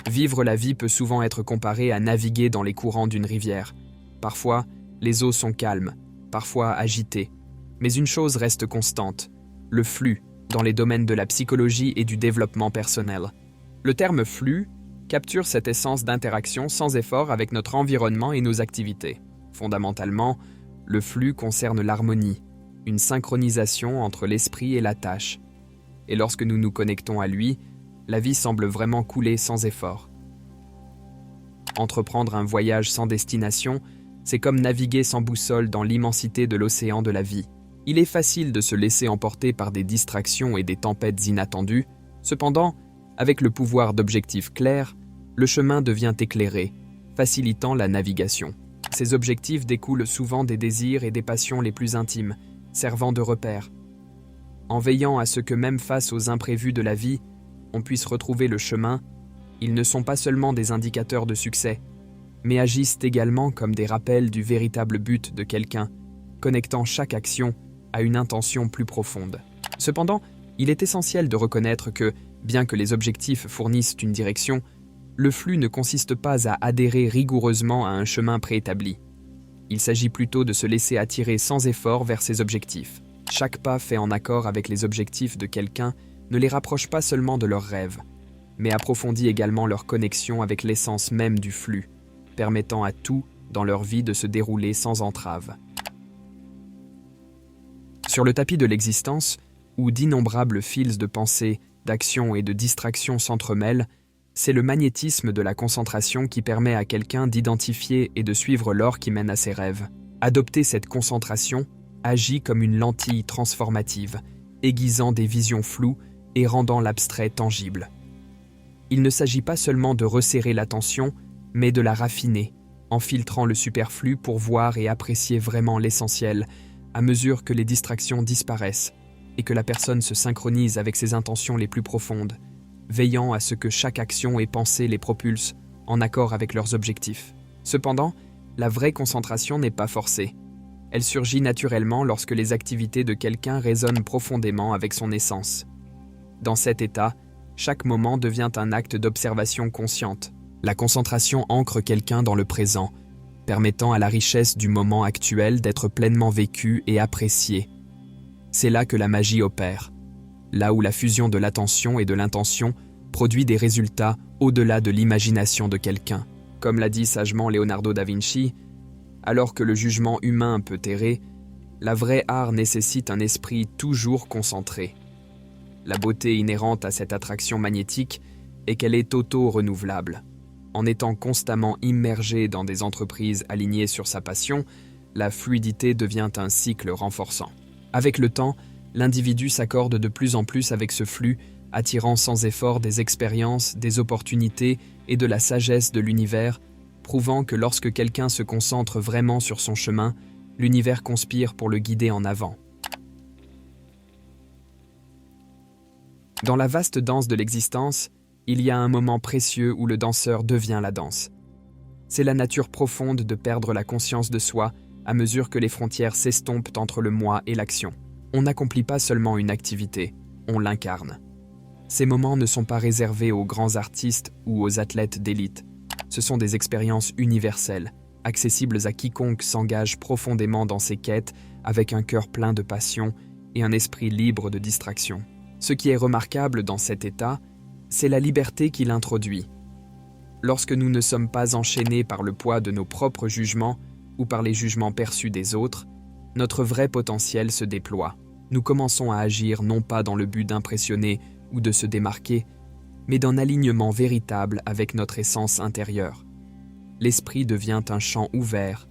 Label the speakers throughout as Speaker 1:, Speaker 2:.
Speaker 1: Vivre la vie peut souvent être comparé à naviguer dans les courants d'une rivière. Parfois, les eaux sont calmes, parfois agitées. Mais une chose reste constante, le flux, dans les domaines de la psychologie et du développement personnel. Le terme « flux » capture cette essence d'interaction sans effort avec notre environnement et nos activités. Fondamentalement, le flux concerne l'harmonie, une synchronisation entre l'esprit et la tâche. Et lorsque nous nous connectons à lui, la vie semble vraiment couler sans effort. Entreprendre un voyage sans destination, c'est comme naviguer sans boussole dans l'immensité de l'océan de la vie. Il est facile de se laisser emporter par des distractions et des tempêtes inattendues. Cependant, avec le pouvoir d'objectifs clairs, le chemin devient éclairé, facilitant la navigation. Ces objectifs découlent souvent des désirs et des passions les plus intimes, servant de repères. En veillant à ce que même face aux imprévus de la vie, on puisse retrouver le chemin, ils ne sont pas seulement des indicateurs de succès, mais agissent également comme des rappels du véritable but de quelqu'un, connectant chaque action à une intention plus profonde. Cependant, il est essentiel de reconnaître que, bien que les objectifs fournissent une direction, le flux ne consiste pas à adhérer rigoureusement à un chemin préétabli. Il s'agit plutôt de se laisser attirer sans effort vers ses objectifs. Chaque pas fait en accord avec les objectifs de quelqu'un ne les rapproche pas seulement de leurs rêves, mais approfondit également leur connexion avec l'essence même du flux, permettant à tout dans leur vie de se dérouler sans entrave. Sur le tapis de l'existence, où d'innombrables fils de pensée, d'action et de distraction s'entremêlent, c'est le magnétisme de la concentration qui permet à quelqu'un d'identifier et de suivre l'or qui mène à ses rêves. Adopter cette concentration agit comme une lentille transformative, aiguisant des visions floues et rendant l'abstrait tangible. Il ne s'agit pas seulement de resserrer l'attention, mais de la raffiner, en filtrant le superflu pour voir et apprécier vraiment l'essentiel, à mesure que les distractions disparaissent et que la personne se synchronise avec ses intentions les plus profondes, veillant à ce que chaque action et pensée les propulse en accord avec leurs objectifs. Cependant, la vraie concentration n'est pas forcée. Elle surgit naturellement lorsque les activités de quelqu'un résonnent profondément avec son essence. Dans cet état, chaque moment devient un acte d'observation consciente. La concentration ancre quelqu'un dans le présent, permettant à la richesse du moment actuel d'être pleinement vécue et appréciée. C'est là que la magie opère, là où la fusion de l'attention et de l'intention produit des résultats au-delà de l'imagination de quelqu'un. Comme l'a dit sagement Leonardo da Vinci, alors que le jugement humain peut errer, la vraie art nécessite un esprit toujours concentré. La beauté inhérente à cette attraction magnétique est qu'elle est auto-renouvelable. En étant constamment immergé dans des entreprises alignées sur sa passion, la fluidité devient un cycle renforçant. Avec le temps, l'individu s'accorde de plus en plus avec ce flux, attirant sans effort des expériences, des opportunités et de la sagesse de l'univers, prouvant que lorsque quelqu'un se concentre vraiment sur son chemin, l'univers conspire pour le guider en avant. Dans la vaste danse de l'existence, il y a un moment précieux où le danseur devient la danse. C'est la nature profonde de perdre la conscience de soi à mesure que les frontières s'estompent entre le moi et l'action. On n'accomplit pas seulement une activité, on l'incarne. Ces moments ne sont pas réservés aux grands artistes ou aux athlètes d'élite. Ce sont des expériences universelles, accessibles à quiconque s'engage profondément dans ses quêtes avec un cœur plein de passion et un esprit libre de distraction. Ce qui est remarquable dans cet état, c'est la liberté qu'il introduit. Lorsque nous ne sommes pas enchaînés par le poids de nos propres jugements ou par les jugements perçus des autres, notre vrai potentiel se déploie. Nous commençons à agir non pas dans le but d'impressionner ou de se démarquer, mais d'un alignement véritable avec notre essence intérieure. L'esprit devient un champ ouvert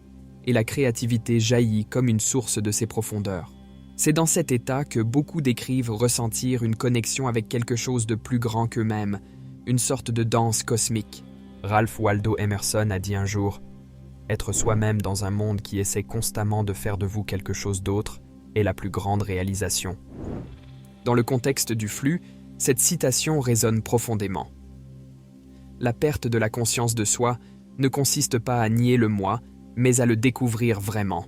Speaker 1: et la créativité jaillit comme une source de ses profondeurs. C'est dans cet état que beaucoup décrivent ressentir une connexion avec quelque chose de plus grand qu'eux-mêmes, une sorte de danse cosmique. Ralph Waldo Emerson a dit un jour « Être soi-même dans un monde qui essaie constamment de faire de vous quelque chose d'autre est la plus grande réalisation. » Dans le contexte du flux, cette citation résonne profondément. La perte de la conscience de soi ne consiste pas à nier le moi, mais à le découvrir vraiment.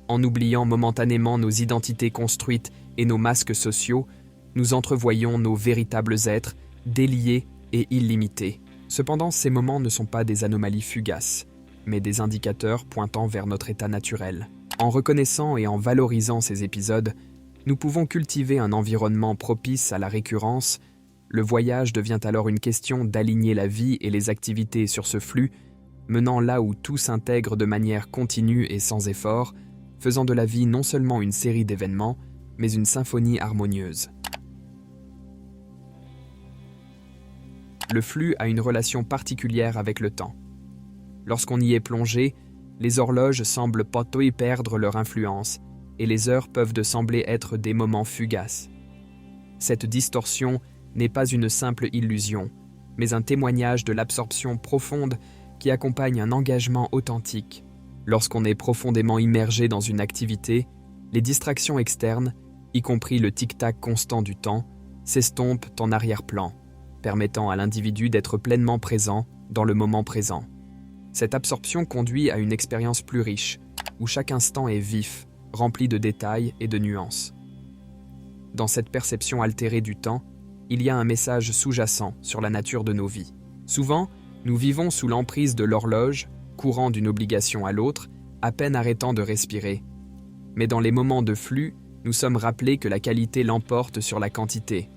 Speaker 1: En oubliant momentanément nos identités construites et nos masques sociaux, nous entrevoyons nos véritables êtres, déliés et illimités. Cependant, ces moments ne sont pas des anomalies fugaces, mais des indicateurs pointant vers notre état naturel. En reconnaissant et en valorisant ces épisodes, nous pouvons cultiver un environnement propice à la récurrence. Le voyage devient alors une question d'aligner la vie et les activités sur ce flux, menant là où tout s'intègre de manière continue et sans effort, faisant de la vie non seulement une série d'événements, mais une symphonie harmonieuse. Le flux a une relation particulière avec le temps. Lorsqu'on y est plongé, les horloges semblent parfois y perdre leur influence, et les heures peuvent sembler être des moments fugaces. Cette distorsion n'est pas une simple illusion, mais un témoignage de l'absorption profonde qui accompagne un engagement authentique. Lorsqu'on est profondément immergé dans une activité, les distractions externes, y compris le tic-tac constant du temps, s'estompent en arrière-plan, permettant à l'individu d'être pleinement présent dans le moment présent. Cette absorption conduit à une expérience plus riche, où chaque instant est vif, rempli de détails et de nuances. Dans cette perception altérée du temps, il y a un message sous-jacent sur la nature de nos vies. Souvent, nous vivons sous l'emprise de l'horloge, courant d'une obligation à l'autre, à peine arrêtant de respirer. Mais dans les moments de flux, nous sommes rappelés que la qualité l'emporte sur la quantité.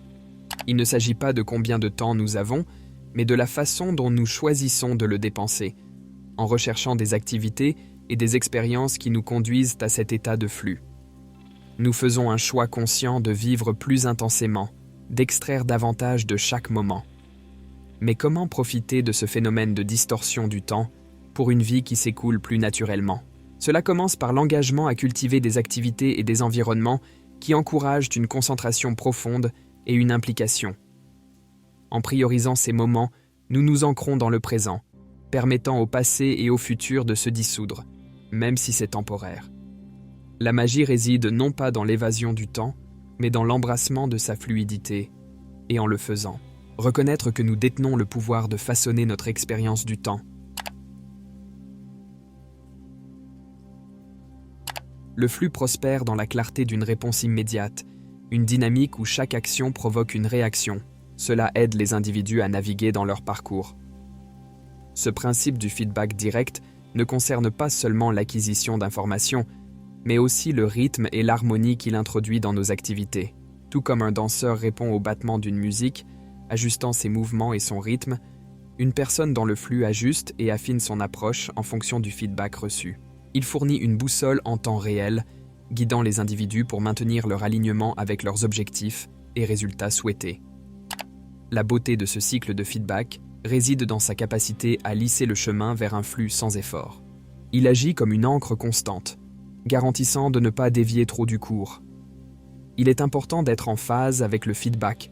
Speaker 1: Il ne s'agit pas de combien de temps nous avons, mais de la façon dont nous choisissons de le dépenser, en recherchant des activités et des expériences qui nous conduisent à cet état de flux. Nous faisons un choix conscient de vivre plus intensément, d'extraire davantage de chaque moment. Mais comment profiter de ce phénomène de distorsion du temps pour une vie qui s'écoule plus naturellement? Cela commence par l'engagement à cultiver des activités et des environnements qui encouragent une concentration profonde et une implication. En priorisant ces moments, nous nous ancrons dans le présent, permettant au passé et au futur de se dissoudre, même si c'est temporaire. La magie réside non pas dans l'évasion du temps, mais dans l'embrassement de sa fluidité, et en le faisant, reconnaître que nous détenons le pouvoir de façonner notre expérience du temps. Le flux prospère dans la clarté d'une réponse immédiate, une dynamique où chaque action provoque une réaction. Cela aide les individus à naviguer dans leur parcours. Ce principe du feedback direct ne concerne pas seulement l'acquisition d'informations, mais aussi le rythme et l'harmonie qu'il introduit dans nos activités. Tout comme un danseur répond au battement d'une musique, ajustant ses mouvements et son rythme, une personne dans le flux ajuste et affine son approche en fonction du feedback reçu. Il fournit une boussole en temps réel, guidant les individus pour maintenir leur alignement avec leurs objectifs et résultats souhaités. La beauté de ce cycle de feedback réside dans sa capacité à lisser le chemin vers un flux sans effort. Il agit comme une ancre constante, garantissant de ne pas dévier trop du cours. Il est important d'être en phase avec le feedback,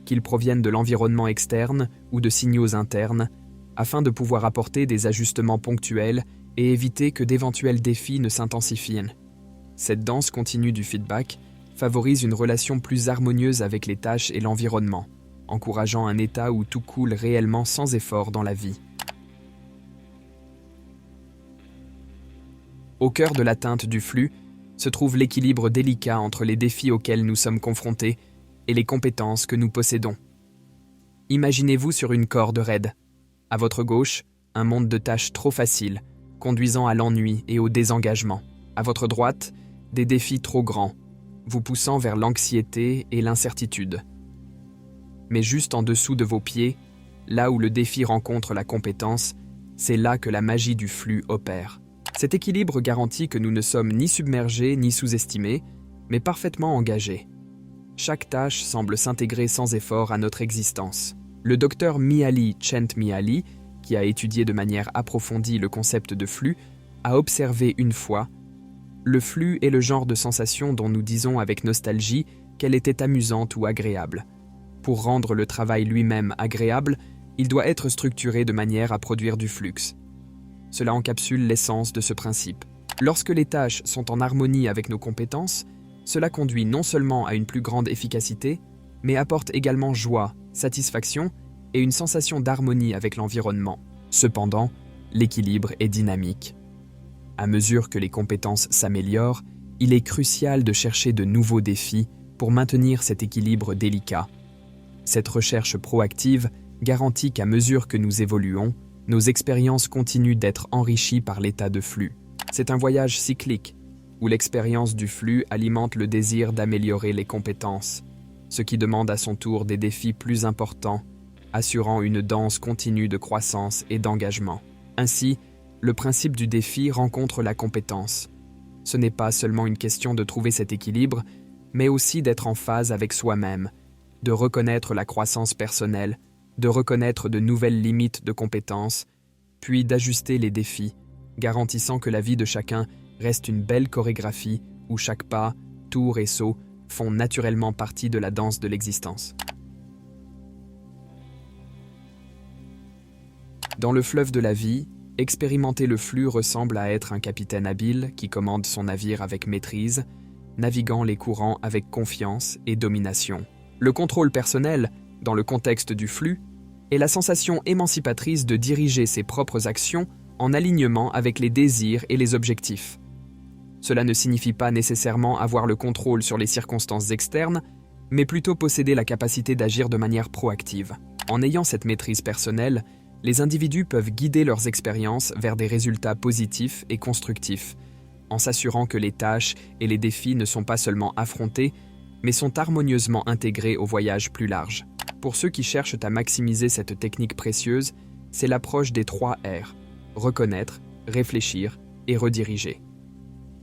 Speaker 1: qu'il provienne de l'environnement externe ou de signaux internes, afin de pouvoir apporter des ajustements ponctuels et éviter que d'éventuels défis ne s'intensifient. Cette danse continue du feedback favorise une relation plus harmonieuse avec les tâches et l'environnement, encourageant un état où tout coule réellement sans effort dans la vie. Au cœur de l'atteinte du flux se trouve l'équilibre délicat entre les défis auxquels nous sommes confrontés et les compétences que nous possédons. Imaginez-vous sur une corde raide. À votre gauche, un monde de tâches trop faciles, conduisant à l'ennui et au désengagement. À votre droite, des défis trop grands, vous poussant vers l'anxiété et l'incertitude. Mais juste en dessous de vos pieds, là où le défi rencontre la compétence, c'est là que la magie du flux opère. Cet équilibre garantit que nous ne sommes ni submergés ni sous-estimés, mais parfaitement engagés. Chaque tâche semble s'intégrer sans effort à notre existence. Le docteur Mihaly Csikszentmihalyi, qui a étudié de manière approfondie le concept de flux, a observé une fois: le flux est le genre de sensation dont nous disons avec nostalgie qu'elle était amusante ou agréable. Pour rendre le travail lui-même agréable, il doit être structuré de manière à produire du flux. Cela encapsule l'essence de ce principe. Lorsque les tâches sont en harmonie avec nos compétences, cela conduit non seulement à une plus grande efficacité, mais apporte également joie, satisfaction et une sensation d'harmonie avec l'environnement. Cependant, l'équilibre est dynamique. À mesure que les compétences s'améliorent, il est crucial de chercher de nouveaux défis pour maintenir cet équilibre délicat. Cette recherche proactive garantit qu'à mesure que nous évoluons, nos expériences continuent d'être enrichies par l'état de flux. C'est un voyage cyclique, où l'expérience du flux alimente le désir d'améliorer les compétences, ce qui demande à son tour des défis plus importants, assurant une danse continue de croissance et d'engagement. Ainsi, le principe du défi rencontre la compétence. Ce n'est pas seulement une question de trouver cet équilibre, mais aussi d'être en phase avec soi-même, de reconnaître la croissance personnelle, de reconnaître de nouvelles limites de compétences, puis d'ajuster les défis, garantissant que la vie de chacun reste une belle chorégraphie où chaque pas, tour et saut font naturellement partie de la danse de l'existence. Dans le fleuve de la vie, expérimenter le flux ressemble à être un capitaine habile qui commande son navire avec maîtrise, naviguant les courants avec confiance et domination. Le contrôle personnel, dans le contexte du flux, est la sensation émancipatrice de diriger ses propres actions en alignement avec les désirs et les objectifs. Cela ne signifie pas nécessairement avoir le contrôle sur les circonstances externes, mais plutôt posséder la capacité d'agir de manière proactive. En ayant cette maîtrise personnelle, les individus peuvent guider leurs expériences vers des résultats positifs et constructifs, en s'assurant que les tâches et les défis ne sont pas seulement affrontés, mais sont harmonieusement intégrés au voyage plus large. Pour ceux qui cherchent à maximiser cette technique précieuse, c'est l'approche des 3 R: reconnaître, réfléchir et rediriger.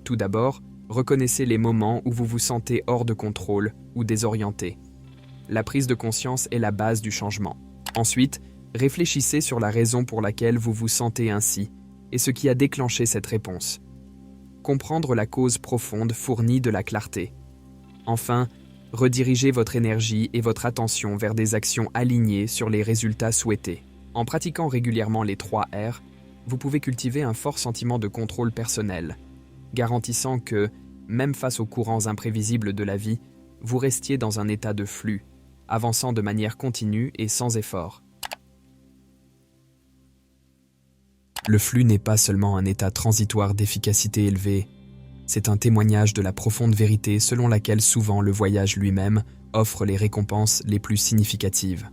Speaker 1: Tout d'abord, reconnaissez les moments où vous vous sentez hors de contrôle ou désorienté. La prise de conscience est la base du changement. Ensuite, réfléchissez sur la raison pour laquelle vous vous sentez ainsi et ce qui a déclenché cette réponse. Comprendre la cause profonde fournit de la clarté. Enfin, redirigez votre énergie et votre attention vers des actions alignées sur les résultats souhaités. En pratiquant régulièrement les 3 R, vous pouvez cultiver un fort sentiment de contrôle personnel, garantissant que, même face aux courants imprévisibles de la vie, vous restiez dans un état de flux, avançant de manière continue et sans effort. Le flux n'est pas seulement un état transitoire d'efficacité élevée, c'est un témoignage de la profonde vérité selon laquelle souvent le voyage lui-même offre les récompenses les plus significatives.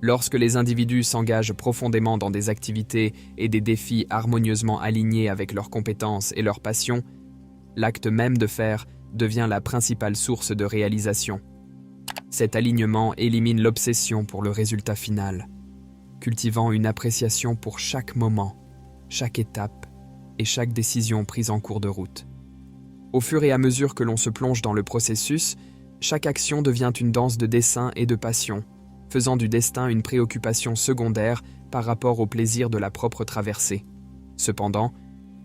Speaker 1: Lorsque les individus s'engagent profondément dans des activités et des défis harmonieusement alignés avec leurs compétences et leurs passions, l'acte même de faire devient la principale source de réalisation. Cet alignement élimine l'obsession pour le résultat final, cultivant une appréciation pour chaque moment, chaque étape et chaque décision prise en cours de route. Au fur et à mesure que l'on se plonge dans le processus, chaque action devient une danse de dessein et de passion, faisant du destin une préoccupation secondaire par rapport au plaisir de la propre traversée. Cependant,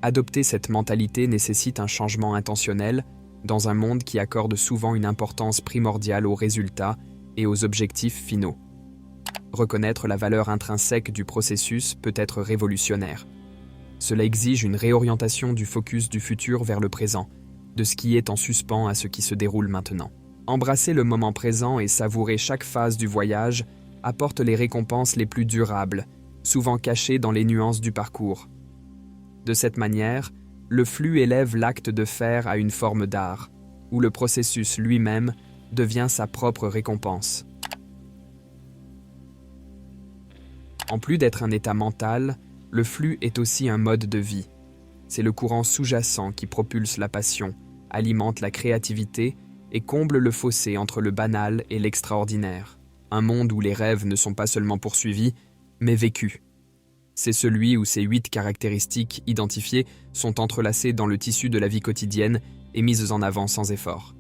Speaker 1: adopter cette mentalité nécessite un changement intentionnel dans un monde qui accorde souvent une importance primordiale aux résultats et aux objectifs finaux. Reconnaître la valeur intrinsèque du processus peut être révolutionnaire. Cela exige une réorientation du focus du futur vers le présent, de ce qui est en suspens à ce qui se déroule maintenant. Embrasser le moment présent et savourer chaque phase du voyage apporte les récompenses les plus durables, souvent cachées dans les nuances du parcours. De cette manière, le flux élève l'acte de faire à une forme d'art, où le processus lui-même devient sa propre récompense. En plus d'être un état mental, le flux est aussi un mode de vie. C'est le courant sous-jacent qui propulse la passion, alimente la créativité et comble le fossé entre le banal et l'extraordinaire. Un monde où les rêves ne sont pas seulement poursuivis, mais vécus. C'est celui où ces 8 caractéristiques identifiées sont entrelacées dans le tissu de la vie quotidienne et mises en avant sans effort.